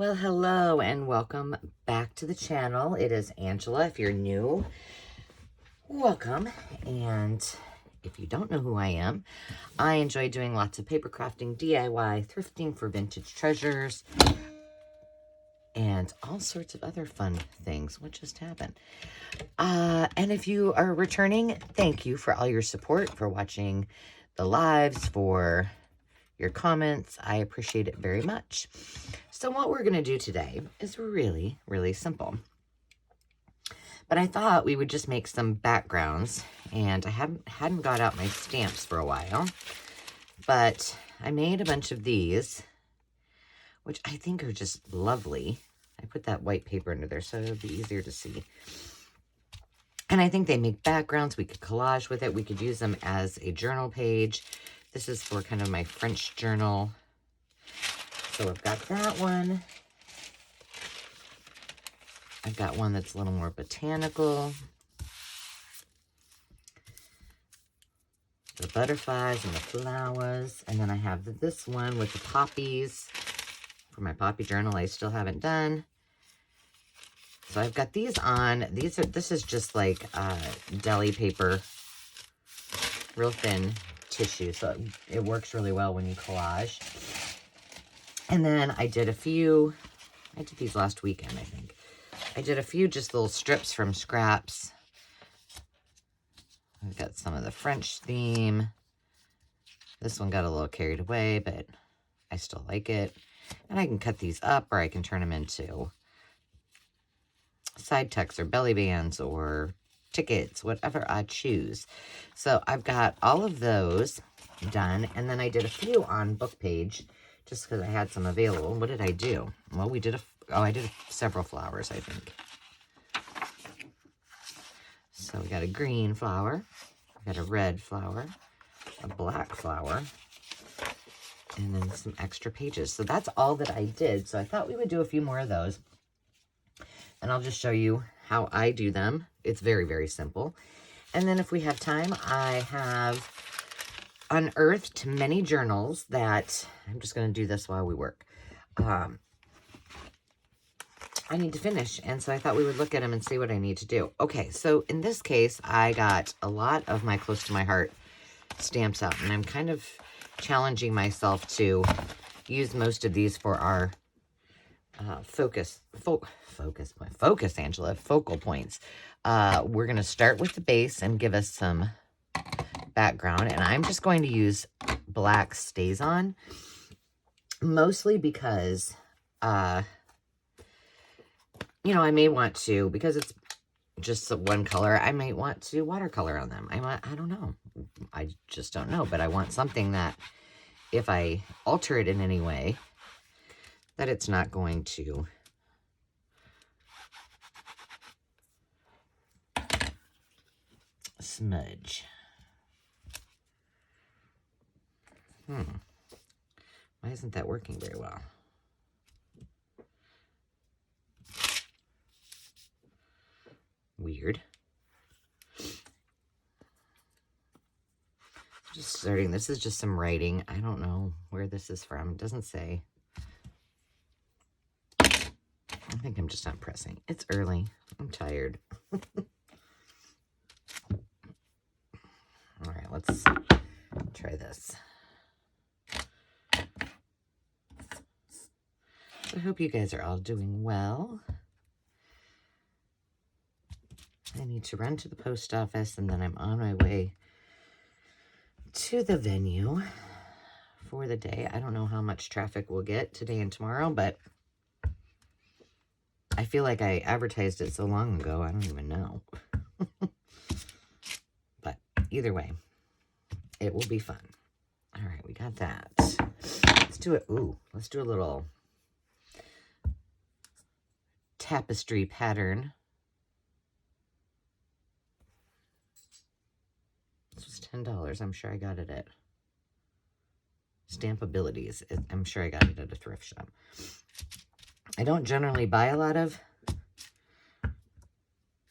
Well, hello and welcome back to the channel. It is Angela. If you're new, welcome. And if you don't know who I am, I enjoy doing lots of paper crafting, DIY, thrifting for vintage treasures, and all sorts of other fun things. What just happened? And if you are returning, thank you for all your support, for watching the lives, for your comments. I appreciate it very much. So what we're going to do today is really, really simple. But I thought we would just make some backgrounds, and I hadn't got out my stamps for a while, but I made a bunch of these, which I think are just lovely. I put that white paper under there so it'll be easier to see. And I think they make backgrounds. We could collage with it. We could use them as a journal page. This is for kind of my French journal. So I've got that one. I've got one that's a little more botanical. The butterflies and the flowers. And then I have this one with the poppies for my poppy journal I still haven't done. So I've got these on. This is just like deli paper, real thin tissue. So it works really well when you collage. And then I did these last weekend, I think. I did a few just little strips from scraps. I've got some of the French theme. This one got a little carried away, but I still like it. And I can cut these up, or I can turn them into side tucks or belly bands or tickets, whatever I choose. So I've got all of those done. And then I did a few on book page just because I had some available. What did I do? Well, I did several flowers, I think. So we got a green flower, we got a red flower, a black flower, and then some extra pages. So that's all that I did. So I thought we would do a few more of those. And I'll just show you how I do them. It's very, very simple. And then if we have time, I have unearthed many journals that I'm just going to do this while we work. I need to finish, and so I thought we would look at them and see what I need to do. Okay, so in this case, I got a lot of my Close to My Heart stamps out, and I'm kind of challenging myself to use most of these for our focus, Angela, focal points. We're going to start with the base and give us some background, and I'm just going to use black StazOn, mostly because you know, I may want to, because it's just one color, I might want to watercolor on them. I don't know. I just don't know. But I want something that if I alter it in any way, that it's not going to smudge. Why isn't that working very well? Weird. Just starting. This is just some writing. I don't know where this is from. It doesn't say. I think I'm just not pressing. It's early. I'm tired. All right, let's try this. I hope you guys are all doing well. I need to run to the post office, and then I'm on my way to the venue for the day. I don't know how much traffic we'll get today and tomorrow, but I feel like I advertised it so long ago, I don't even know. But either way, it will be fun. All right, we got that. Let's do it. Ooh, let's do a little tapestry pattern. This was $10. I'm sure I got it at Stampabilities. I'm sure I got it at a thrift shop. I don't generally buy a lot of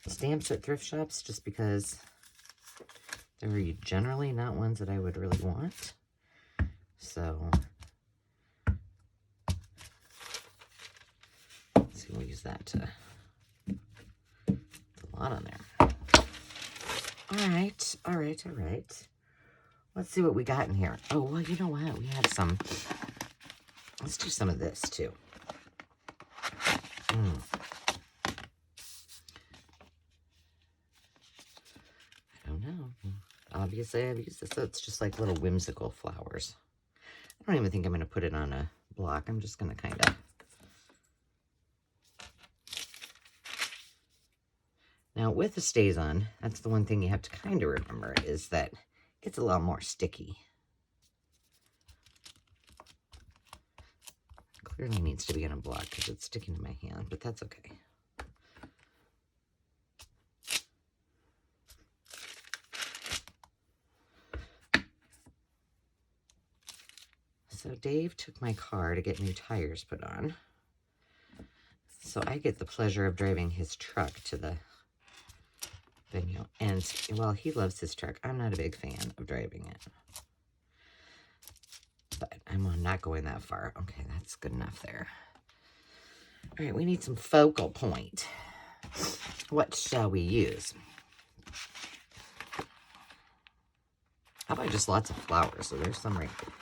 stamps at thrift shops just because they're generally not ones that I would really want. So use that to, a lot on there. All right, all right, all right. Let's see what we got in here. Oh, well, you know what? We have some. Let's do some of this, too. I don't know. Obviously, I've used this. So it's just like little whimsical flowers. I don't even think I'm going to put it on a block. I'm just going to kind of. Now, with the StazOn, that's the one thing you have to kind of remember is that it's a little more sticky. Clearly needs to be on a block because it's sticking to my hand, but that's okay. So Dave took my car to get new tires put on. So I get the pleasure of driving his truck to the venue. And while he loves his truck, I'm not a big fan of driving it. But I'm not going that far. Okay, that's good enough there. All right, we need some focal point. What shall we use? How about just lots of flowers? So there's some right here.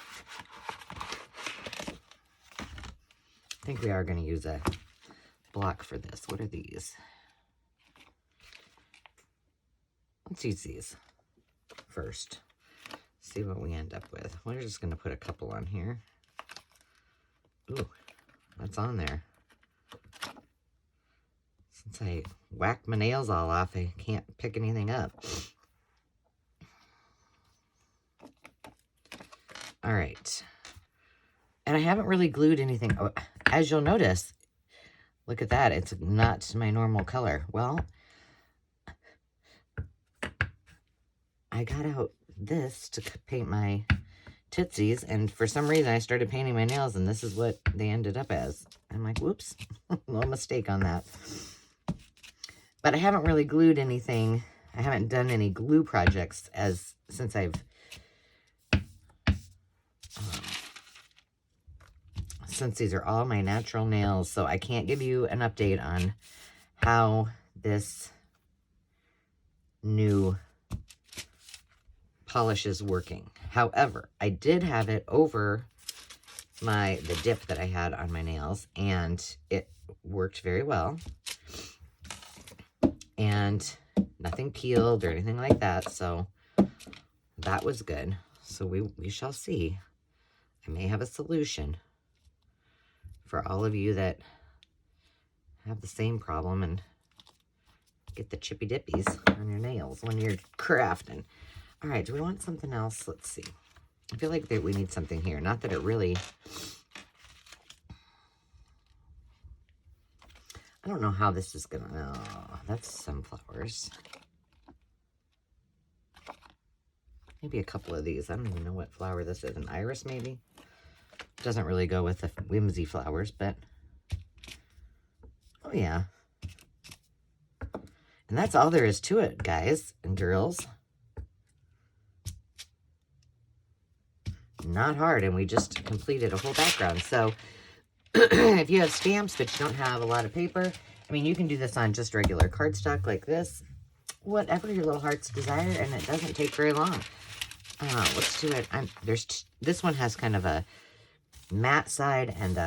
I think we are going to use a block for this. What are these? Let's use these first. See what we end up with. We're just going to put a couple on here. Ooh, that's on there. Since I whacked my nails all off, I can't pick anything up. All right. And I haven't really glued anything. Oh, as you'll notice, look at that. It's not my normal color. Well, I got out this to paint my tootsies, and for some reason I started painting my nails, and this is what they ended up as. I'm like, whoops, little mistake on that. But I haven't really glued anything. I haven't done any glue projects since I've since these are all my natural nails, so I can't give you an update on how this new polish is working. However, I did have it over the dip that I had on my nails, and it worked very well. And nothing peeled or anything like that, so that was good. So we shall see. I may have a solution for all of you that have the same problem and get the chippy dippies on your nails when you're crafting. All right, do we want something else? Let's see. I feel like that we need something here. Not that it really... I don't know how this is gonna... Oh, that's sunflowers. Maybe a couple of these. I don't even know what flower this is. An iris, maybe? Doesn't really go with the whimsy flowers, but... Oh, yeah. And that's all there is to it, guys and girls. Not hard, and we just completed a whole background. So if you have stamps but you don't have a lot of paper, I mean, you can do this on just regular cardstock like this, whatever your little heart's desire, and it doesn't take very long. Let's do it. This one has kind of a matte side and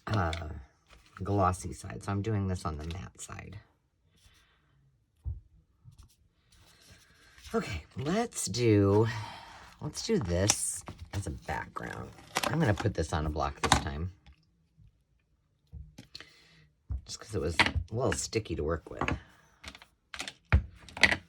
a glossy side, so I'm doing this on the matte side. Okay, let's do this as a background. I'm going to put this on a block this time. Just because it was a little sticky to work with. I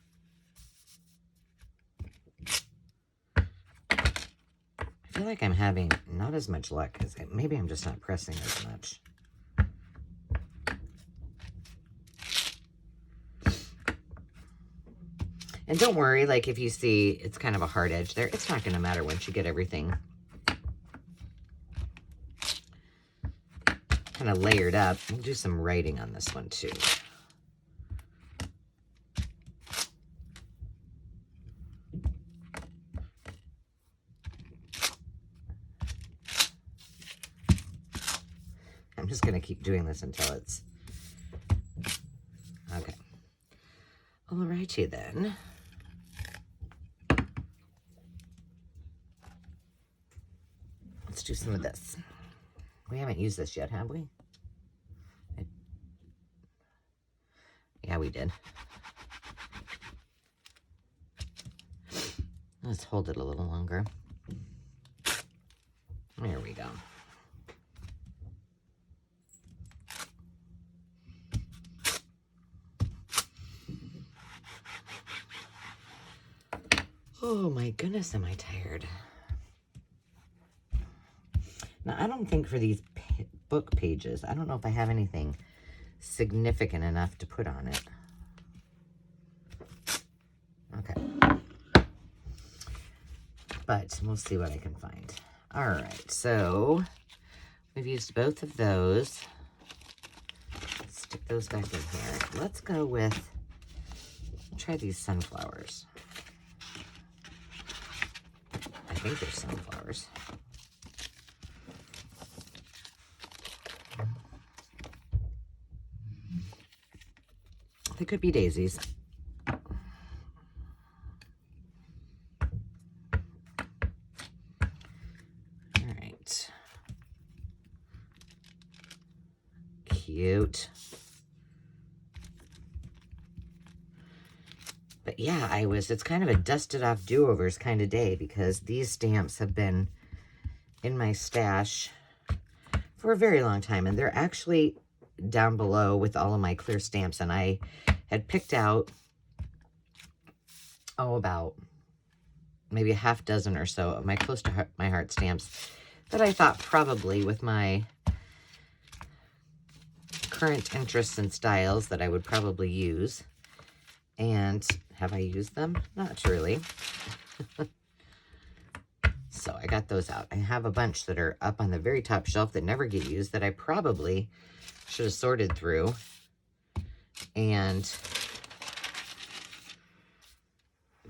feel like I'm having not as much luck as maybe I'm just not pressing as much. And don't worry, like if you see it's kind of a hard edge there, it's not going to matter once you get everything kind of layered up. We'll do some writing on this one too. I'm just going to keep doing this until it's... Okay. Alrighty then. Let's do some of this. We haven't used this yet, have we? Yeah, we did. Let's hold it a little longer. There we go. Oh my goodness, am I tired. Now, I don't think for these book pages, I don't know if I have anything significant enough to put on it. Okay. But we'll see what I can find. All right, so we've used both of those. Let's stick those back in here. Let's go with, try these sunflowers. I think they're sunflowers. They could be daisies. All right. Cute. But yeah, it's kind of a dusted off do-overs kind of day because these stamps have been in my stash for a very long time. And they're actually down below with all of my clear stamps. And I had picked out, about maybe a half dozen or so of my close to my heart stamps that I thought probably with my current interests and styles that I would probably use. And have I used them? Not really. So I got those out. I have a bunch that are up on the very top shelf that never get used that I probably should have sorted through and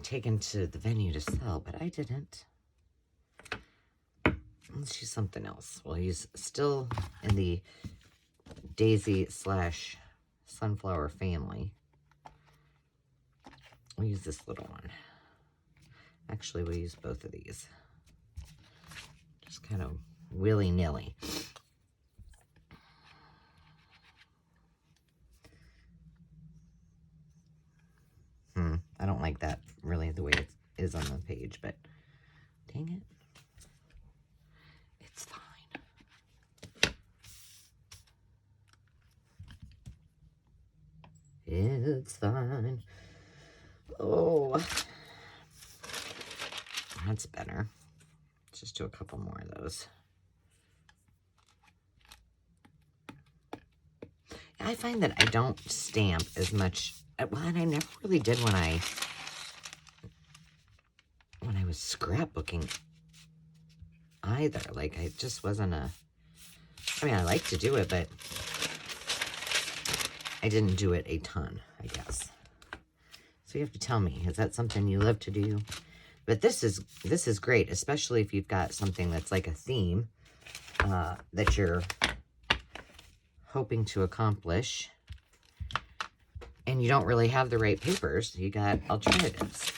taken to the venue to sell, but I didn't. Let's use something else. We'll use, still in the daisy / sunflower family. We'll use this little one. Actually, we'll use both of these. Just kind of willy-nilly. I don't like that really the way it is on the page, but dang it. It's fine. It's fine. Oh, that's better. Let's just do a couple more of those. I find that I don't stamp as much. Well, and I never really did when I was scrapbooking either. Like, I just wasn't I mean, I like to do it, but I didn't do it a ton, I guess. So you have to tell me, is that something you love to do? But this is great, especially if you've got something that's like a theme that you're hoping to accomplish. And you don't really have the right papers. You got alternatives.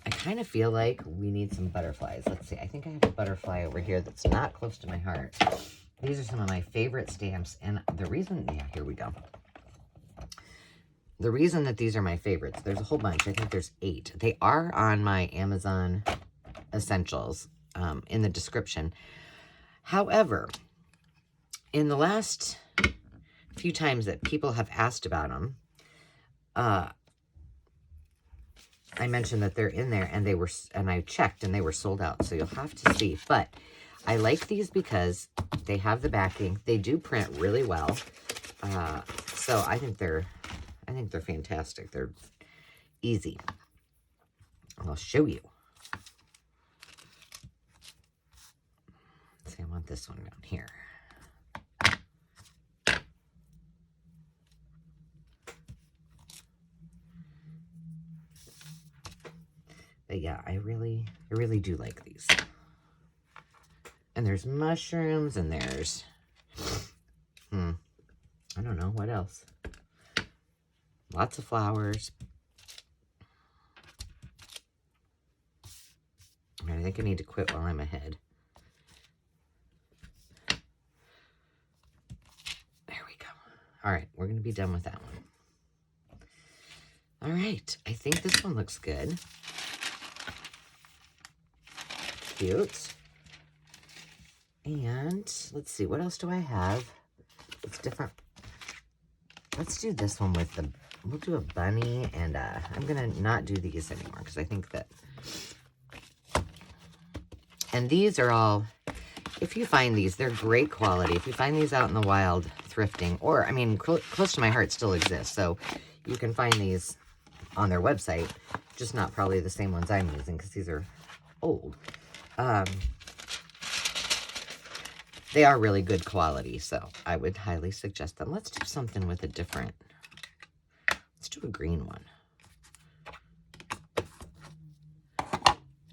I kind of feel like we need some butterflies. Let's see. I think I have a butterfly over here that's not close to my heart. These are some of my favorite stamps. And the reason, yeah, here we go. The reason that these are my favorites, there's a whole bunch. I think there's 8. They are on my Amazon Essentials in the description. However, in the last few times that people have asked about them, I mentioned that they're in there, and I checked and they were sold out. So you'll have to see. But I like these because they have the backing. They do print really well. So I think they're fantastic. They're easy. I'll show you. Let's see, I want this one down here. But yeah, I really do like these. And there's mushrooms, and there's I don't know. What else? Lots of flowers. I think I need to quit while I'm ahead. There we go. All right, we're going to be done with that one. All right, I think this one looks good. Cute. And let's see, what else do I have? It's different. Let's do this one with the, we'll do a bunny, and I'm going to not do these anymore because I think that, and these are all, if you find these, they're great quality. If you find these out in the wild thrifting, or, I mean, Close to My Heart still exists, so you can find these on their website, just not probably the same ones I'm using because these are old. They are really good quality, so I would highly suggest them. Let's do something with a different, let's do a green one.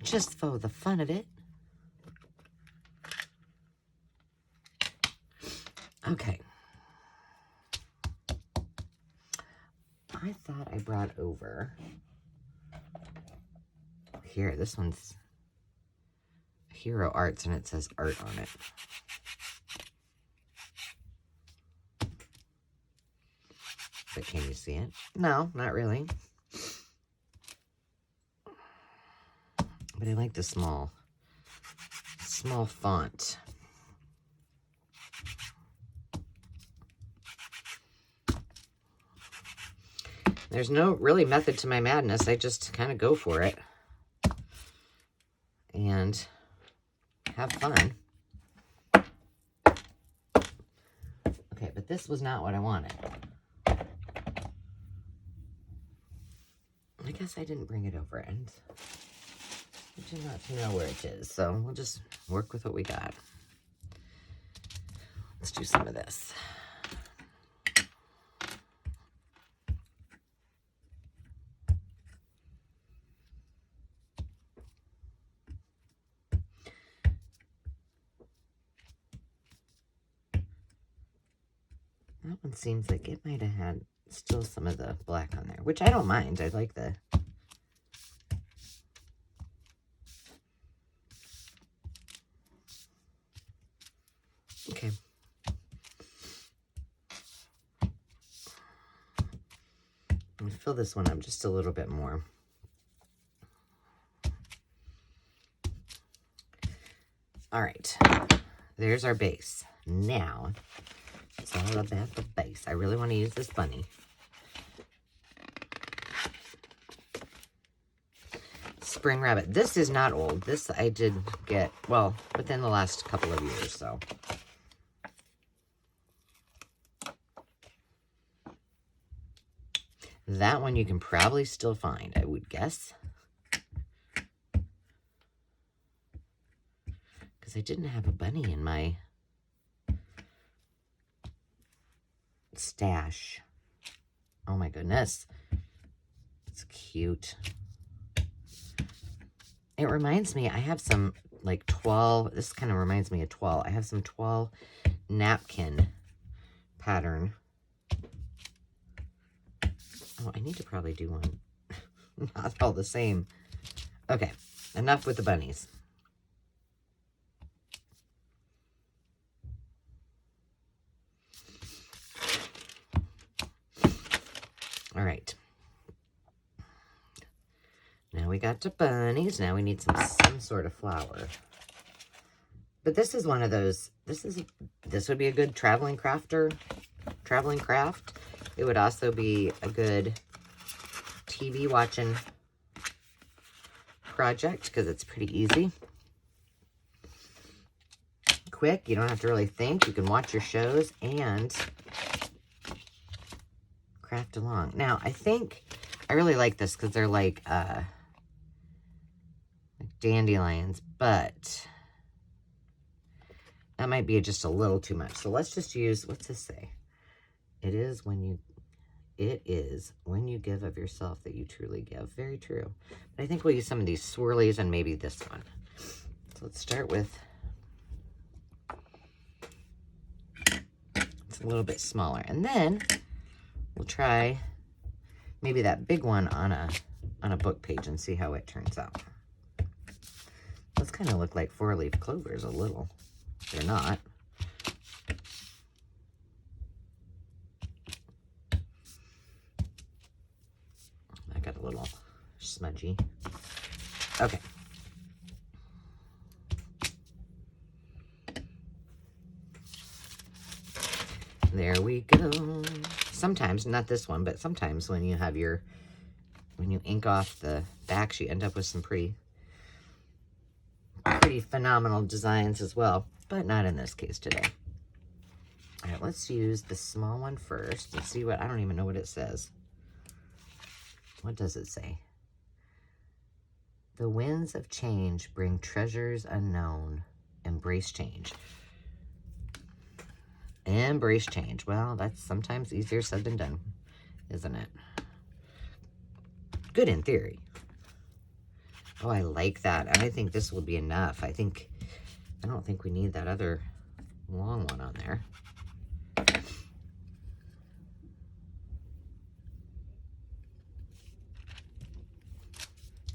Just for the fun of it. Okay. I thought I brought over, here, this one's Hero Arts, and it says art on it. But can you see it? No, not really. But I like the small font. There's no really method to my madness. I just kind of go for it and have fun. Okay, but this was not what I wanted. I guess I didn't bring it over, and I do not know where it is, so we'll just work with what we got. Let's do some of this. That one seems like it might have had still some of the black on there, which I don't mind. I like the... Okay. I'm going to fill this one up just a little bit more. All right. There's our base. Now, it's all about the base. I really want to use this bunny. Spring Rabbit. This is not old. This I did get, well, within the last couple of years, so. That one you can probably still find, I would guess. Because I didn't have a bunny in my stash. Oh my goodness. It's cute. It reminds me, I have some like toile. This kind of reminds me of toile. I have some toile napkin pattern. Oh, I need to probably do one. Not all the same. Okay, enough with the bunnies. All right. Now we got the bunnies. Now we need some sort of flower. But this is one of those, this would be a good traveling craft. It would also be a good TV watching project because it's pretty easy. Quick, you don't have to really think. You can watch your shows and craft along. Now, I think I really like this because they're like dandelions, but that might be just a little too much. So let's just use, what's this say? It is when you give of yourself that you truly give. Very true. But I think we'll use some of these swirlies and maybe this one. So let's start with a little bit smaller. And then we'll try maybe that big one on a book page and see how it turns out. Those kind of look like 4-leaf clovers a little. They're not. I got a little smudgy. Okay. There we go. Sometimes, not this one, but sometimes when you have when you ink off the backs, you end up with some pretty phenomenal designs as well, but not in this case today. All right, let's use the small one first. Let's see what, I don't even know what it says. What does it say? The winds of change bring treasures unknown. Embrace change. Embrace change. Well, that's sometimes easier said than done, isn't it? Good in theory. Oh, I like that. And I think this will be enough. I don't think we need that other long one on there.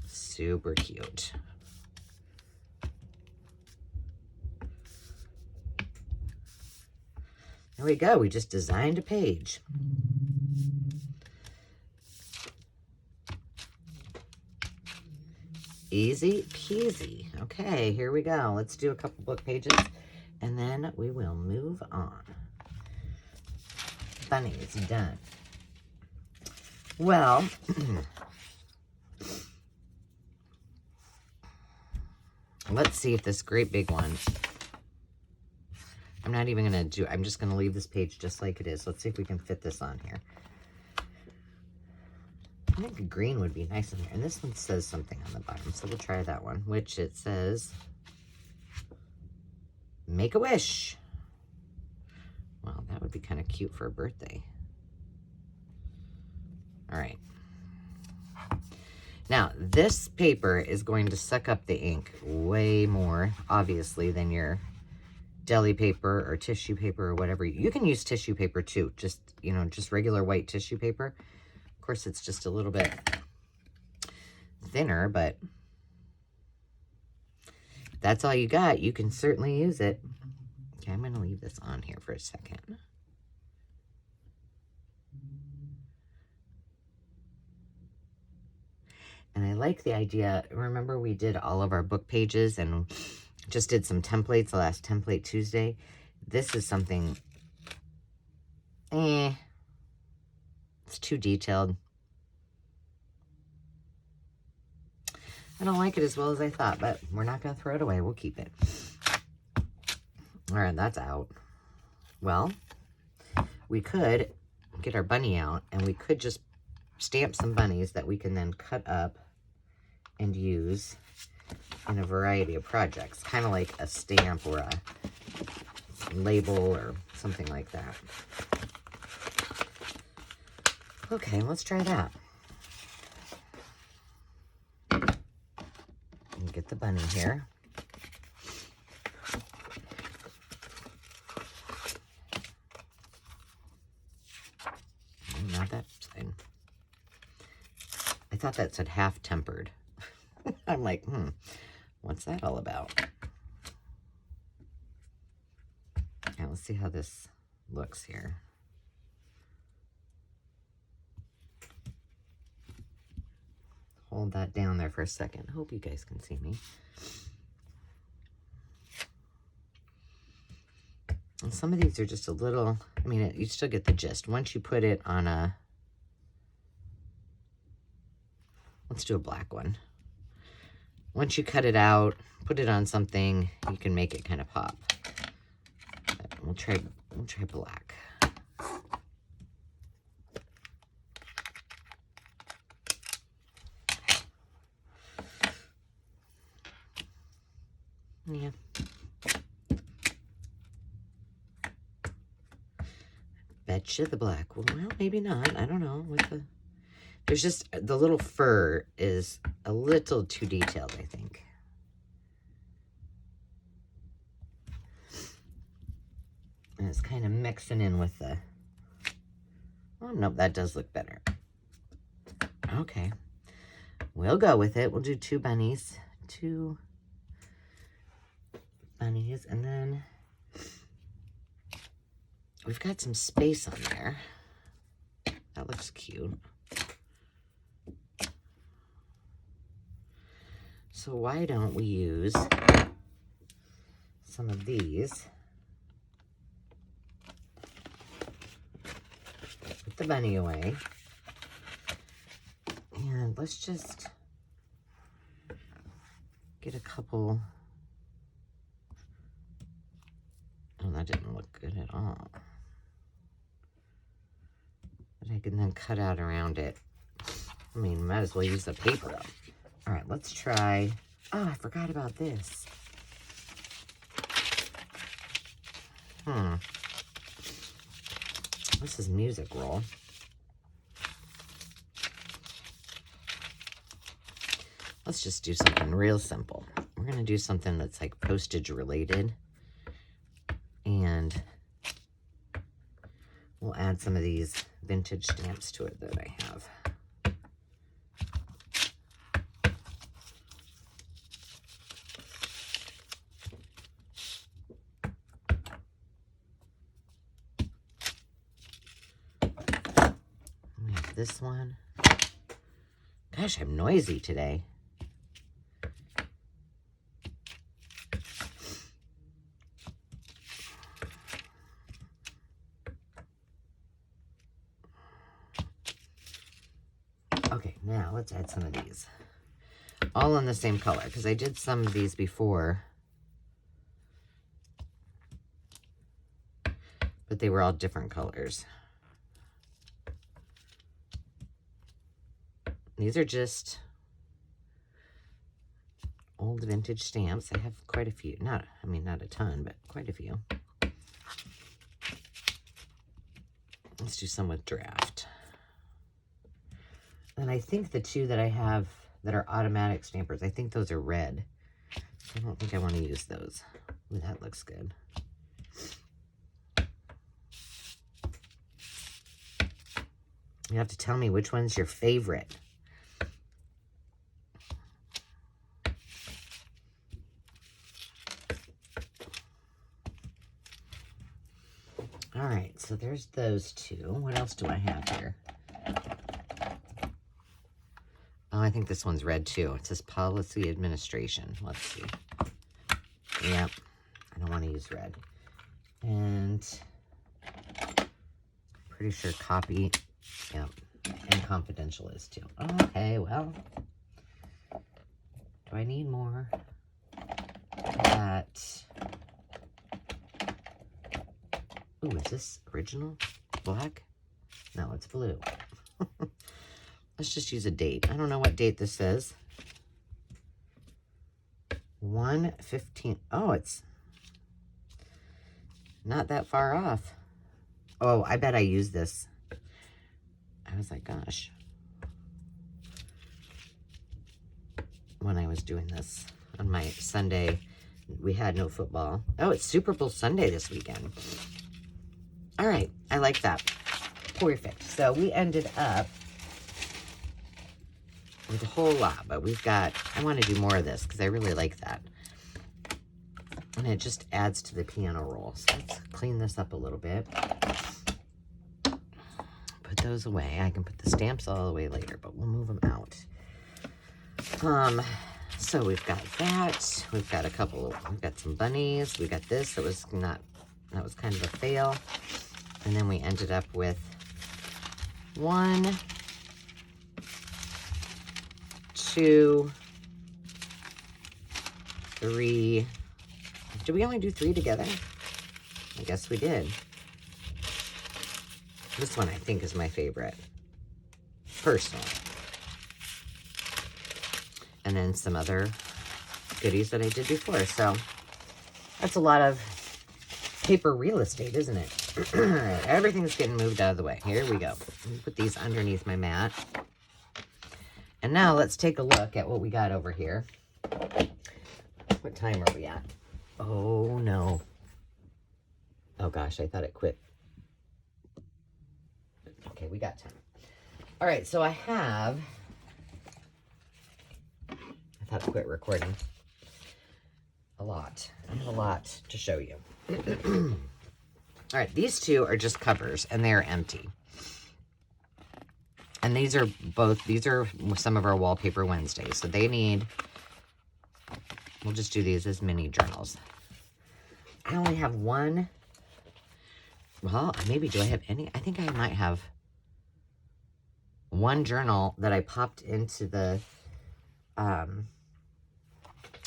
Super cute. There we go. We just designed a page. Easy peasy. Okay, here we go. Let's do a couple book pages and then we will move on. Bunnies done. Well, let's see if this great big one, I'm not even going to I'm just going to leave this page just like it is. Let's see if we can fit this on here. I think a green would be nice in here. And this one says something on the bottom, so we'll try that one, which it says, make a wish. Well, that would be kind of cute for a birthday. All right. Now, this paper is going to suck up the ink way more, obviously, than your deli paper or tissue paper or whatever. You can use tissue paper too, just, just regular white tissue paper. Of course, it's just a little bit thinner, but if that's all you got, you can certainly use it. Okay, I'm going to leave this on here for a second. And I like the idea. Remember, we did all of our book pages and just did some templates the last Template Tuesday. This is something, it's too detailed. I don't like it as well as I thought, but we're not going to throw it away. We'll keep it. All right, that's out. Well, we could get our bunny out and we could just stamp some bunnies that we can then cut up and use in a variety of projects, kind of like a stamp or a label or something like that. Okay, let's try that. And get the bunny here. Not that side. I thought that said half tempered. I'm like, what's that all about? Now let's see how this looks here. Hold that down there for a second. Hope you guys can see me. And some of these are just a little, you still get the gist. Once you put it on let's do a black one. Once you cut it out, put it on something, you can make it kind of pop. But we'll try black. Yeah. Betcha the black. Well, maybe not. I don't know. There's just, the little fur is a little too detailed, I think. it's kind of mixing in with the, oh, nope, that does look better. Okay. We'll go with it. We'll do 2 bunnies. 2 bunnies. And then we've got some space on there. That looks cute. So why don't we use some of these? Put the bunny away. And let's just get a couple. Oh, that didn't look good at all. But I can then cut out around it. I mean, might as well use the paper up. All right, let's try. Oh, I forgot about this. This is music roll. Let's just do something real simple. We're going to do something that's like postage related. And we'll add some of these vintage stamps to it that I have. We have this one. Gosh, I'm noisy today. Okay, now let's add some of these. All in the same color, because I did some of these before. But they were all different colors. These are just old vintage stamps. I have quite a few. Not a ton, but quite a few. Let's do some with draft. And I think the 2 that I have that are automatic stampers, I think those are red. I don't think I want to use those. Ooh, that looks good. You have to tell me which one's your favorite. All right, so there's those 2. What else do I have here? Oh, I think this one's red too. It says Policy Administration. Let's see. Yep, I don't want to use red. And pretty sure copy, yep, and confidential is too. Okay, well, do I need more? That. Ooh, is this original? Black? No, it's blue. Let's just use a date. I don't know what date this says. 1/15. Oh, it's not that far off. Oh, I bet I used this. I was like, gosh. When I was doing this on my Sunday, we had no football. Oh, it's Super Bowl Sunday this weekend. All right, I like that. Perfect. So we ended up with a whole lot, but we've got, I want to do more of this because I really like that. And it just adds to the piano roll. So let's clean this up a little bit. Put those away. I can put the stamps all the way later, but we'll move them out. So we've got that. We've got we've got some bunnies. We got this. That was kind of a fail. And then we ended up with 1, 2, 3. Did we only do 3 together? I guess we did. This one I think is my favorite, personally. And then some other goodies that I did before. So that's a lot of paper real estate, isn't it? All right, everything's getting moved out of the way. Here we go. Let me put these underneath my mat. And now let's take a look at what we got over here. What time are we at? Oh, no. Oh gosh, I thought it quit. Okay, we got time. All right, so I thought it quit recording. A lot. I have a lot to show you. All right, these two are just covers, and they're empty. And these are some of our Wallpaper Wednesdays. So they need, we'll just do these as mini journals. I only have one. Well, maybe do I have any? I think I might have one journal that I popped into the,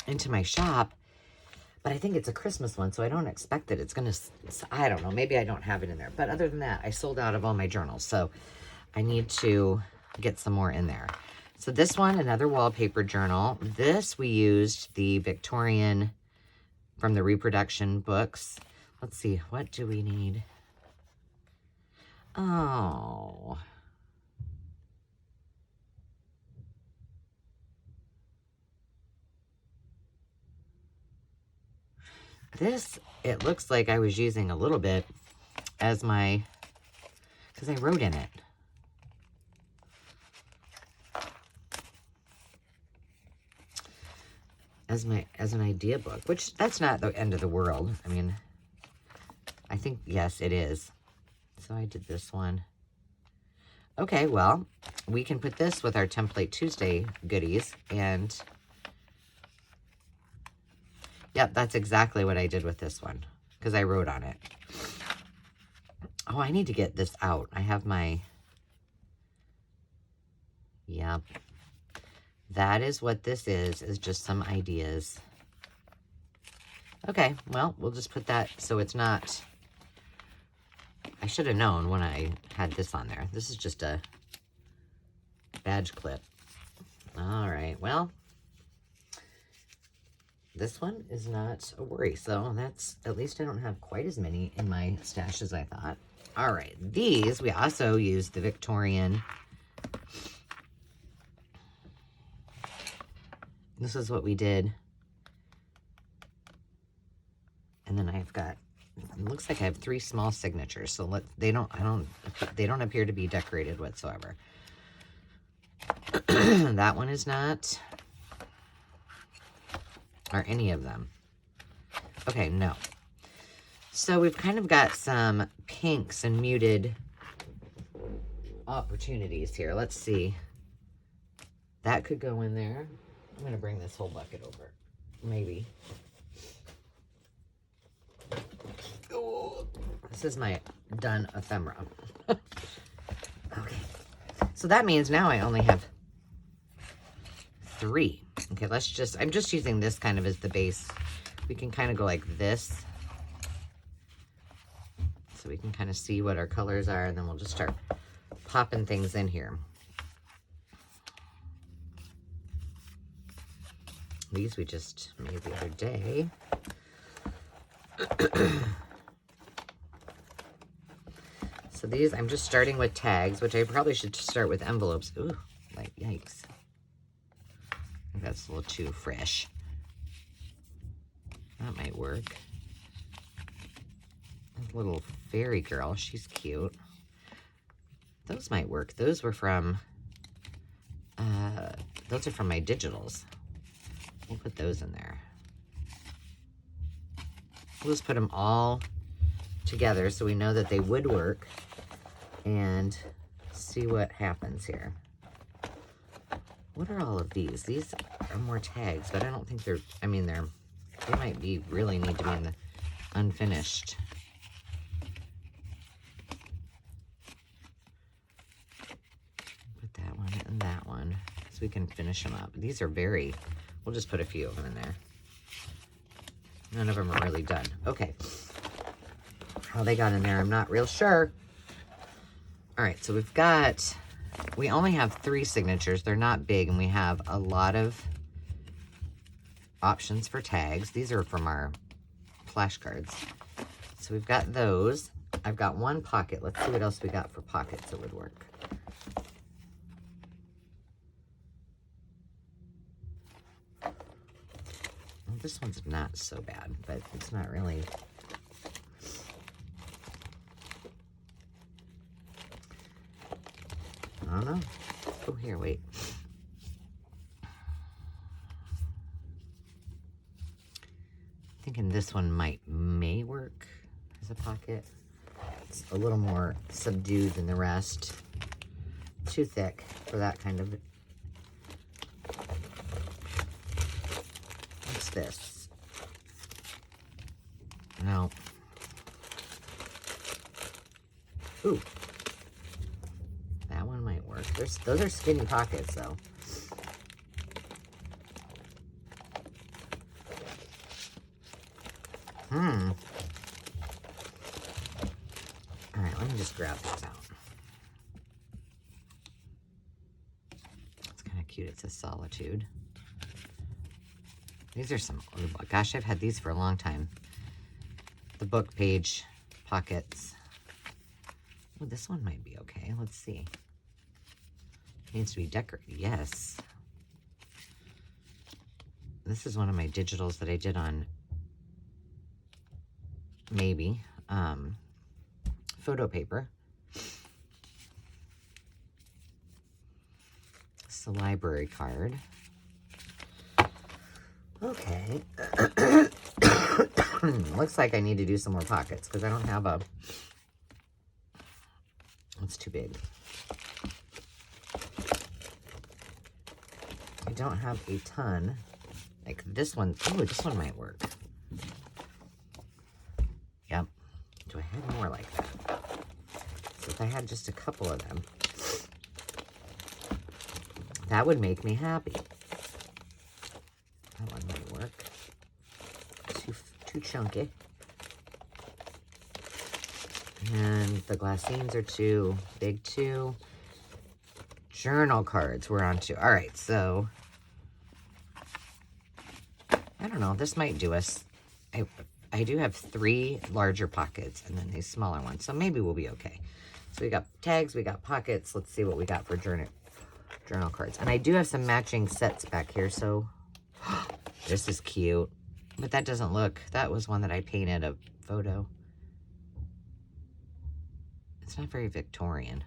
into my shop. But I think it's a Christmas one, so I don't expect that it's going to, I don't know, maybe I don't have it in there. But other than that, I sold out of all my journals, so I need to get some more in there. So this one, another wallpaper journal. This, we used the Victorian from the reproduction books. Let's see, what do we need? Oh. This, it looks like I was using a little bit as my, because I wrote in it. As an idea book, which that's not the end of the world. I mean, I think, yes, it is. So I did this one. Okay, well, we can put this with our Template Tuesday goodies, and yep, that's exactly what I did with this one, because I wrote on it. Oh, I need to get this out. I have my, yep. That is what this is just some ideas. Okay, well, we'll just put that so it's not, I should have known when I had this on there. This is just a badge clip. All right, well, this one is not a worry. So that's, at least I don't have quite as many in my stash as I thought. All right, these, we also used the Victorian. This is what we did. And then I've got, it looks like I have 3 small signatures. So they don't appear to be decorated whatsoever. That one is not. Or any of them. Okay, no. So we've kind of got some pinks and muted opportunities here. Let's see. That could go in there. I'm going to bring this whole bucket over. Maybe. Oh, this is my done ephemera. Okay. So that means now I only have 3. Okay, I'm just using this kind of as the base. We can kind of go like this. So we can kind of see what our colors are, and then we'll just start popping things in here. These we just made the other day. So these, I'm just starting with tags, which I probably should start with envelopes. Ooh, like, yikes. I think that's a little too fresh. That might work. This little fairy girl, she's cute. Those might work. Those were from, those are from my digitals. We'll put those in there. We'll just put them all together so we know that they would work and see what happens here. What are all of these? These are more tags, but I don't think they're, I mean, they might be, really need to be in the unfinished. Put that one and that one so we can finish them up. These are very, we'll just put a few of them in there. None of them are really done. Okay. How they got in there, I'm not real sure. All right, so we only have 3 signatures. They're not big, and we have a lot of options for tags. These are from our flashcards. So we've got those. I've got 1 pocket. Let's see what else we got for pockets that would work. Well, this one's not so bad, but it's not really. I don't know. Oh, here, wait. Thinking this one may work as a pocket. It's a little more subdued than the rest. Too thick for that kind of. What's this? No. Ooh. That one might work. Those are skinny pockets though. Alright, let me just grab this out. It's kind of cute. It says Solitude. These are some, oh gosh, I've had these for a long time. The book page pockets. Oh, this one might be okay. Let's see. Needs to be decorated. Yes. This is one of my digitals that I did on maybe photo paper. It's a library card. Okay. Looks like I need to do some more pockets because I don't have a... It's too big. I don't have a ton. Like this one. Oh, this one might work. Yep. Do I have more like that? So if I had just a couple of them, that would make me happy. That one might work. Too chunky. And the glassines are too big too. Journal cards we're on to. All right, so I don't know. This might do us. I do have 3 larger pockets and then these smaller ones, so maybe we'll be okay. So we got tags, we got pockets. Let's see what we got for journal cards. And I do have some matching sets back here, so this is cute. But that doesn't look, that was one that I painted a photo. It's not very Victorian.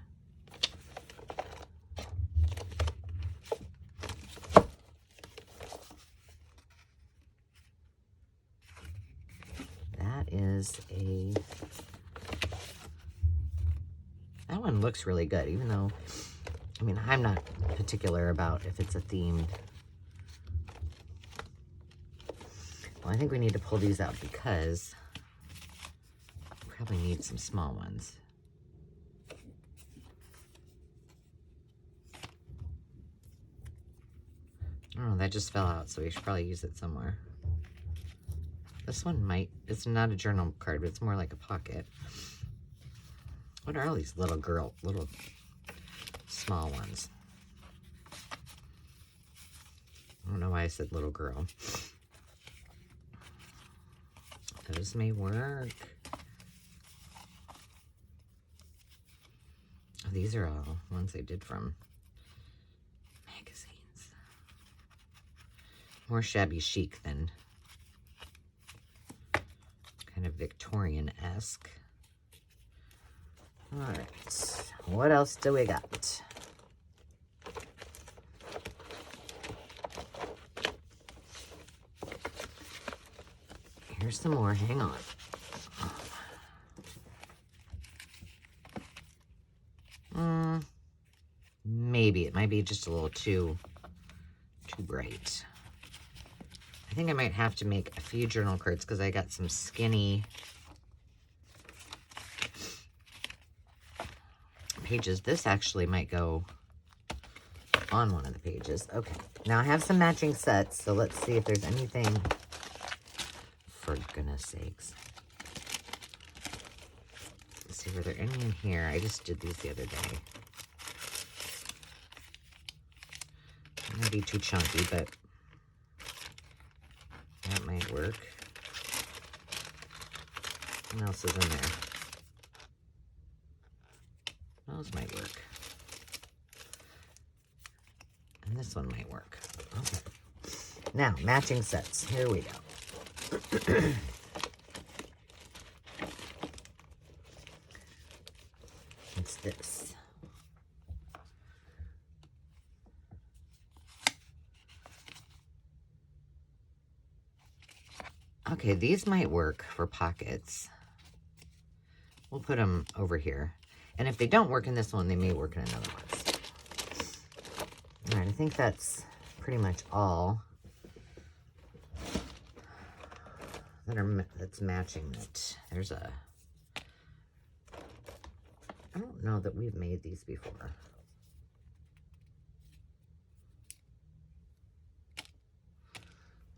That is a, that one looks really good, even though, I mean, I'm not particular about if it's a themed. Well, I think we need to pull these out because we probably need some small ones. Oh, that just fell out, so we should probably use it somewhere. This one might, it's not a journal card, but it's more like a pocket. What are all these little small ones? I don't know why I said little girl. Those may work. Oh, these are all ones I did from magazines. More shabby chic than kind of Victorian-esque. All right, what else do we got? Here's some more, hang on. Maybe, it might be just a little too bright. I think I might have to make a few journal cards because I got some skinny pages. This actually might go on one of the pages. Okay, now I have some matching sets, so let's see if there's anything, for goodness sakes. Let's see, were there any in here? I just did these the other day. It might be too chunky, but that might work. What else is in there? Those might work. And this one might work. Okay. Now, matching sets. Here we go. What's this? Okay, these might work for pockets. We'll put them over here. And if they don't work in this one, they may work in another one. All right, I think that's pretty much all that's matching it. There's a, I don't know that we've made these before.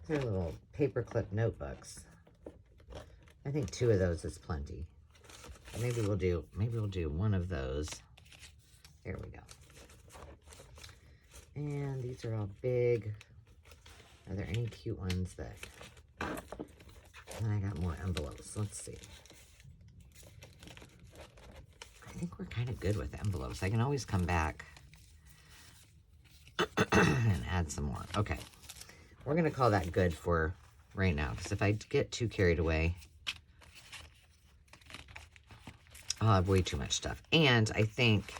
They're little paperclip notebooks. I think 2 of those is plenty. Maybe we'll do one of those. There we go. And these are all big. Are there any cute ones that... And I got more envelopes. Let's see. I think we're kind of good with envelopes. I can always come back and add some more. Okay. We're going to call that good for right now, because if I get too carried away, I'll have way too much stuff. And I think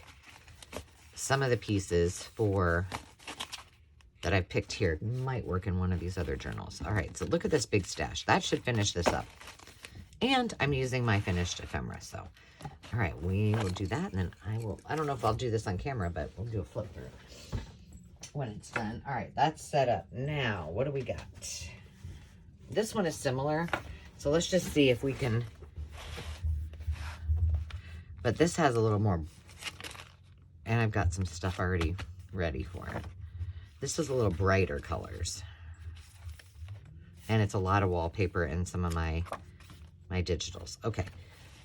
some of the pieces that I picked here might work in one of these other journals. All right, so look at this big stash. That should finish this up. And I'm using my finished ephemera, so. All right, we will do that, and then I don't know if I'll do this on camera, but we'll do a flip through when it's done. All right, that's set up. Now, what do we got? This one is similar, so let's just see if we can, but this has a little more, and I've got some stuff already ready for it. This is a little brighter colors. And it's a lot of wallpaper and some of my digitals. Okay,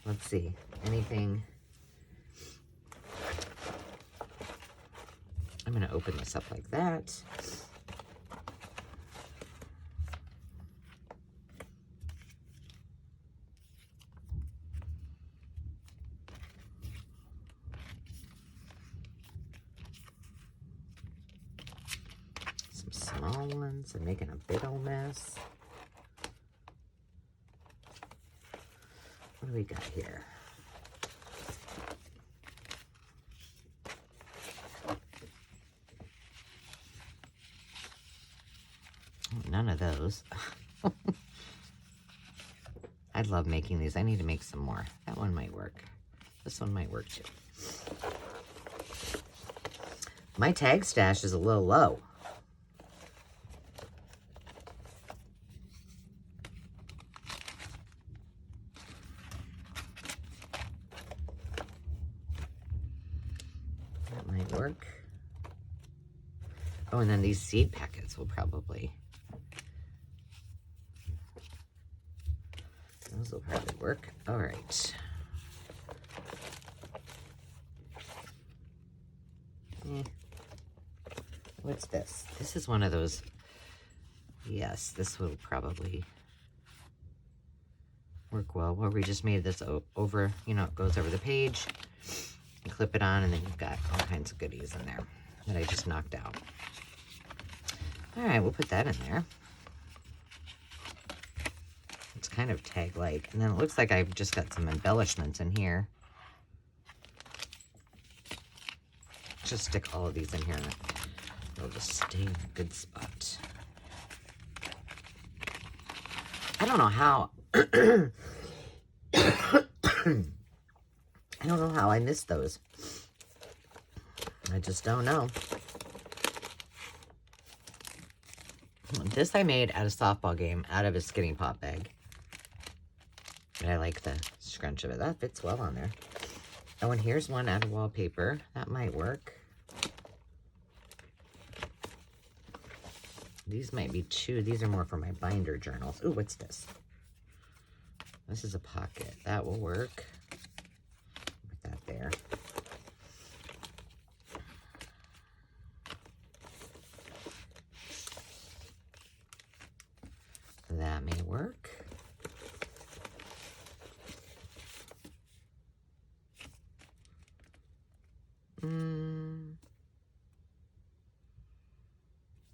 let's see. Anything? I'm going to open this up like that. Small ones. I'm making a big old mess. What do we got here? Oh, none of those. I love making these. I need to make some more. That one might work. This one might work too. My tag stash is a little low. Work. Oh, and then these seed packets will probably, those will probably work. All right. What's this? This is one of those. Yes, this will probably work well, where we just made this over, you know, it goes over the page. You clip it on, and then you've got all kinds of goodies in there that I just knocked out. All right, we'll put that in there. It's kind of tag-like. And then it looks like I've just got some embellishments in here. Just stick all of these in here, and they'll just stay in a good spot. I don't know how... I don't know how I missed those. I just don't know. This I made at a softball game out of a Skinny Pop bag. And I like the scrunch of it. That fits well on there. Oh, and here's one out of wallpaper. That might work. These might be 2. These are more for my binder journals. Ooh, what's this? This is a pocket. That will work. Put that there. That may work.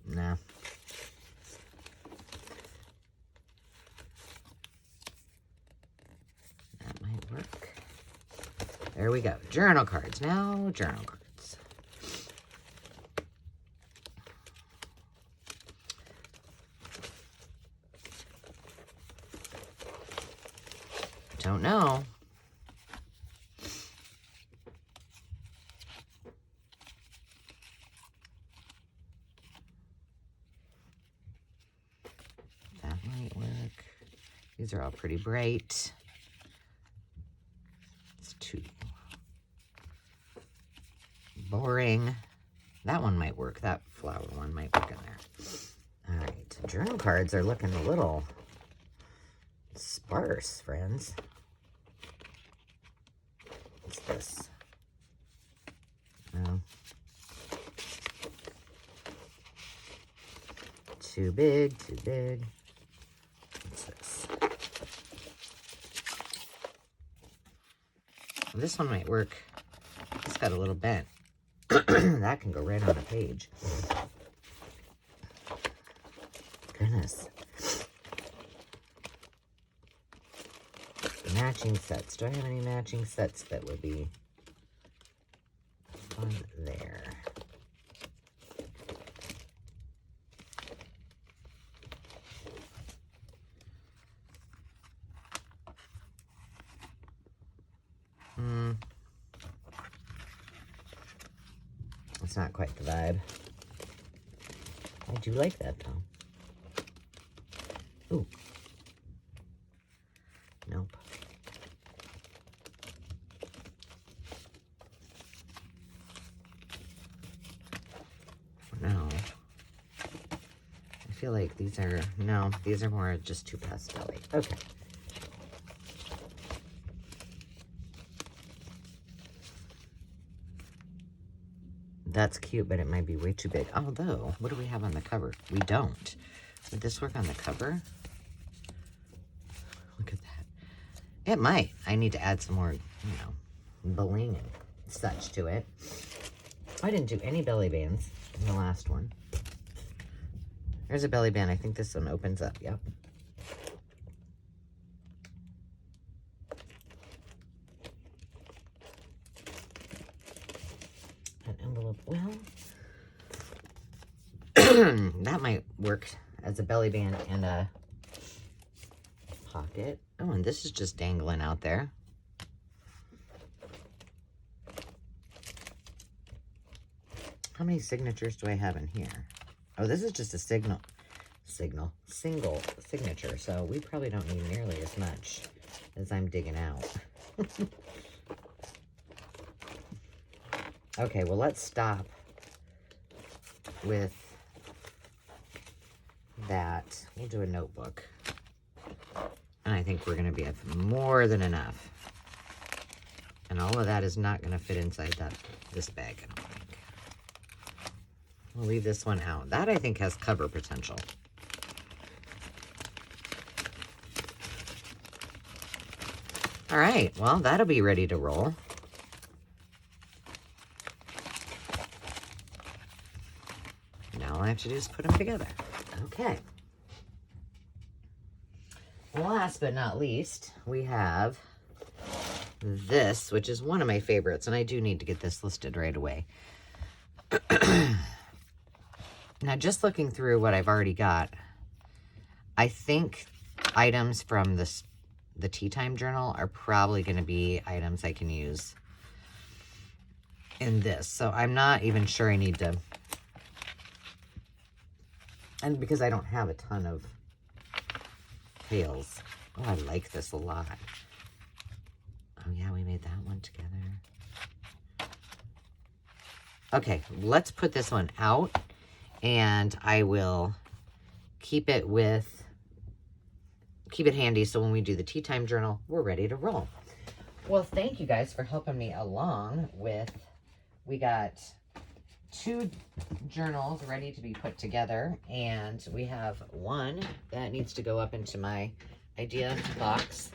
Nah. That might work. There we go. Journal cards. Now, journal cards. know. That might work. These are all pretty bright. It's too boring. That one might work. That flower one might work in there. All right. Journal cards are looking a little sparse, friends. What's this? No. Too big, too big. What's this? This one might work. It's got a little bent. That can go right on the page. Goodness. Matching sets. Do I have any matching sets that would be fun there? It's not quite the vibe. I do like that though. Ooh. Nope. No. I feel like these are, no, these are more just too pastel-y. Okay. That's cute, but it might be way too big. Although, what do we have on the cover? We don't. Would this work on the cover? Look at that. It might. I need to add some more, bling and such to it. I didn't do any belly bands in the last one. There's a belly band. I think this one opens up. Yep. An envelope. Well, that might work as a belly band and a pocket. Oh, and this is just dangling out there. How many signatures do I have in here? Oh, this is just a single signature. So we probably don't need nearly as much as I'm digging out. Okay, well, let's stop with that. We'll do a notebook. And I think we're going to be more than enough. And all of that is not going to fit inside this bag, I don't think. We'll leave this one out. That, I think, has cover potential. All right, well, that'll be ready to roll. Now all I have to do is put them together. Okay. Last but not least, we have this, which is one of my favorites, and I do need to get this listed right away. Now, just looking through what I've already got, I think items from the Tea Time Journal are probably going to be items I can use in this. So I'm not even sure I need to, and because I don't have a ton of pails. Oh, I like this a lot. Oh yeah, we made that one together. Okay, let's put this one out, and I will keep it handy so when we do the Tea Time Journal, we're ready to roll. Well, thank you guys for helping me along with, we got 2 journals ready to be put together, and we have one that needs to go up into my idea box,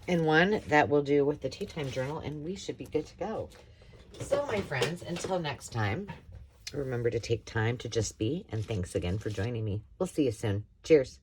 and one that we'll do with the Tea Time Journal, and we should be good to go. So, my friends, until next time, remember to take time to just be, and thanks again for joining me. We'll see you soon. Cheers.